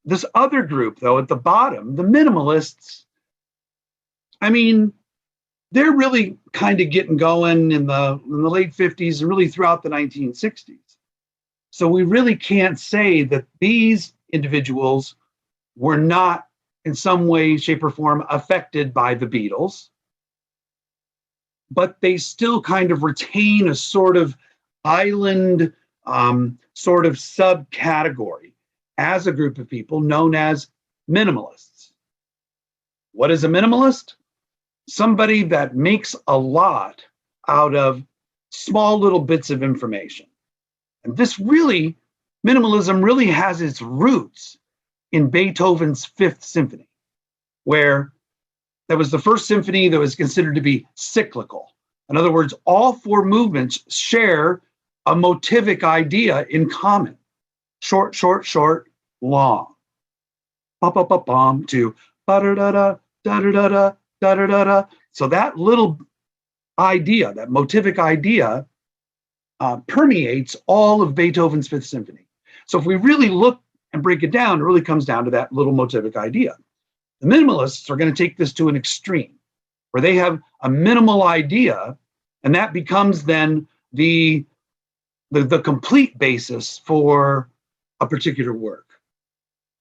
This other group, though, at the bottom, the minimalists, I mean, they're really kind of getting going in the late 50s and really throughout the 1960s. So we really can't say that these individuals were not in some way, shape, or form affected by the Beatles, but they still kind of retain a sort of island, sort of subcategory as a group of people known as minimalists. What is a minimalist? Somebody that makes a lot out of small little bits of information. And this really, minimalism really has its roots in Beethoven's Fifth Symphony, where that was the first symphony that was considered to be cyclical. In other words, all four movements share a motivic idea in common. Short, short, short, long. Ba-ba-ba-bum to ba-da-da-da, da-da-da-da, da-da-da-da. So that little idea, that motivic idea, permeates all of Beethoven's Fifth Symphony. So if we really look and break it down, it really comes down to that little motivic idea. The minimalists are going to take this to an extreme, where they have a minimal idea, and that becomes then the complete basis for a particular work.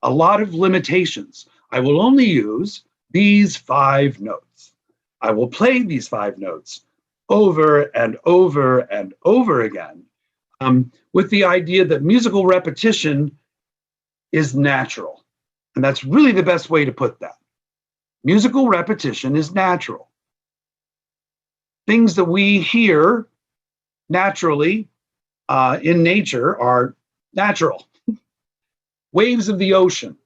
A lot of limitations. I will only use these 5 notes. I will play these 5 notes over and over and over again, with the idea that musical repetition is natural. And that's really the best way to put that. Musical repetition is natural. Things that we hear naturally in nature are natural. Waves of the ocean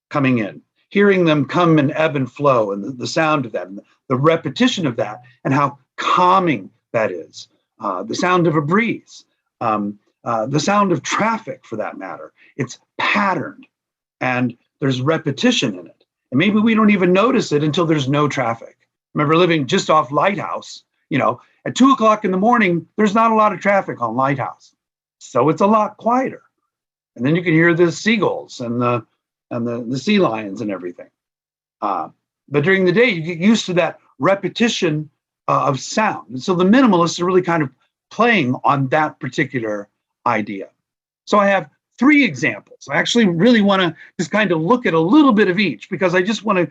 coming in, hearing them come and ebb and flow, and the sound of that, and the repetition of that, and how calming that is. The sound of a breeze, the sound of traffic, for that matter. It's patterned, and there's repetition in it. And maybe we don't even notice it until there's no traffic. Remember living just off Lighthouse, at 2 o'clock in the morning, there's not a lot of traffic on Lighthouse. So it's a lot quieter. And then you can hear the seagulls and the sea lions and everything. But during the day, you get used to that repetition of sound. And so the minimalists are really kind of playing on that particular idea. So I have 3 examples. I actually really want to just kind of look at a little bit of each, because I just want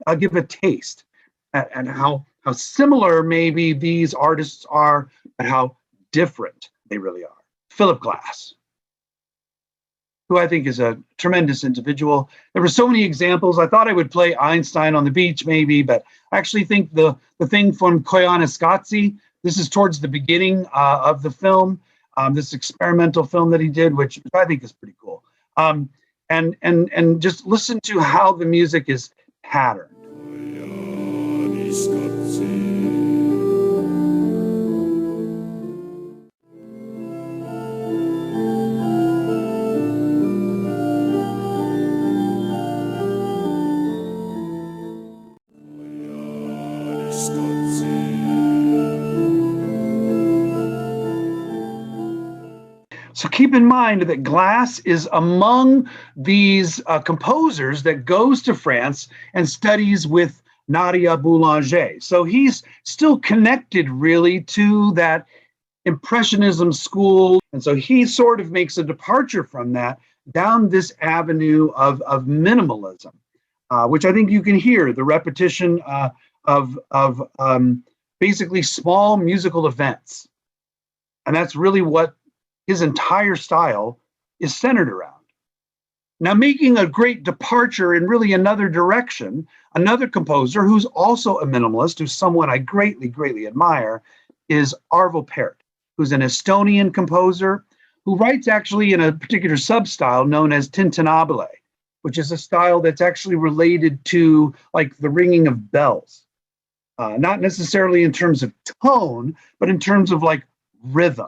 to give a taste at how similar maybe these artists are, but how different they really are. Philip Glass, who I think is a tremendous individual. There were so many examples. I thought I would play Einstein on the Beach maybe, but I actually think the thing from Koyaanisqatsi, this is towards the beginning of the film, this experimental film that he did, which I think is pretty cool. And just listen to how the music is patterned. So keep in mind that Glass is among these composers that goes to France and studies with Nadia Boulanger. So he's still connected really to that Impressionism school. And so he sort of makes a departure from that down this avenue of minimalism, which I think you can hear the repetition of basically small musical events. And that's really what his entire style is centered around. Now, making a great departure in really another direction, another composer who's also a minimalist, who's someone I greatly, greatly admire, is Arvo Pärt, who's an Estonian composer who writes actually in a particular sub-style known as tintinnabule, which is a style that's actually related to like the ringing of bells. Not necessarily in terms of tone, but in terms of like rhythm.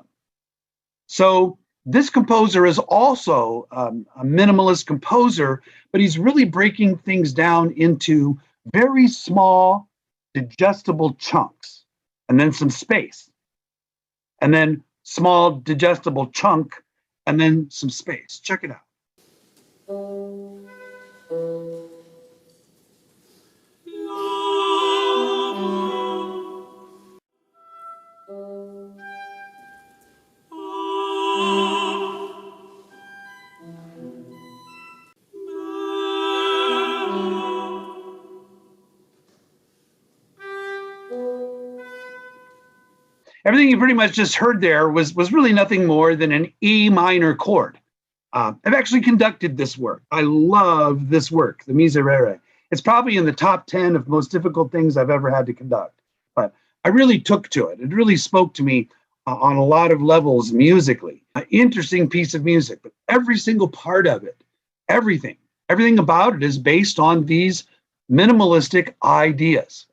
So this composer is also a minimalist composer, but he's really breaking things down into very small, digestible chunks, and then some space, and then small, digestible chunk, and then some space. Check it out. everything you pretty much just heard there was really nothing more than an E minor chord. I've actually conducted this work. I love this work, the Miserere. It's probably in the top 10 of most difficult things I've ever had to conduct. But I really took to it. It really spoke to me on a lot of levels musically. An interesting piece of music, but every single part of it, everything about it is based on these minimalistic ideas.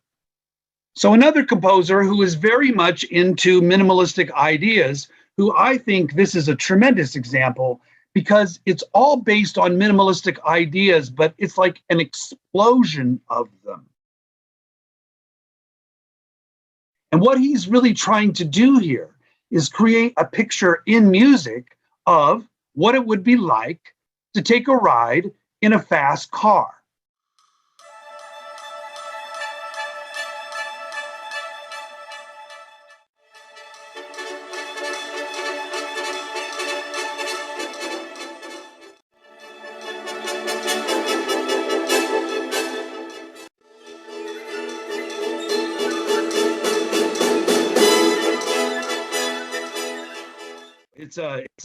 So another composer who is very much into minimalistic ideas, who I think this is a tremendous example because it's all based on minimalistic ideas, but it's like an explosion of them. And what he's really trying to do here is create a picture in music of what it would be like to take a ride in a fast car.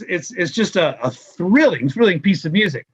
It's just a thrilling piece of music.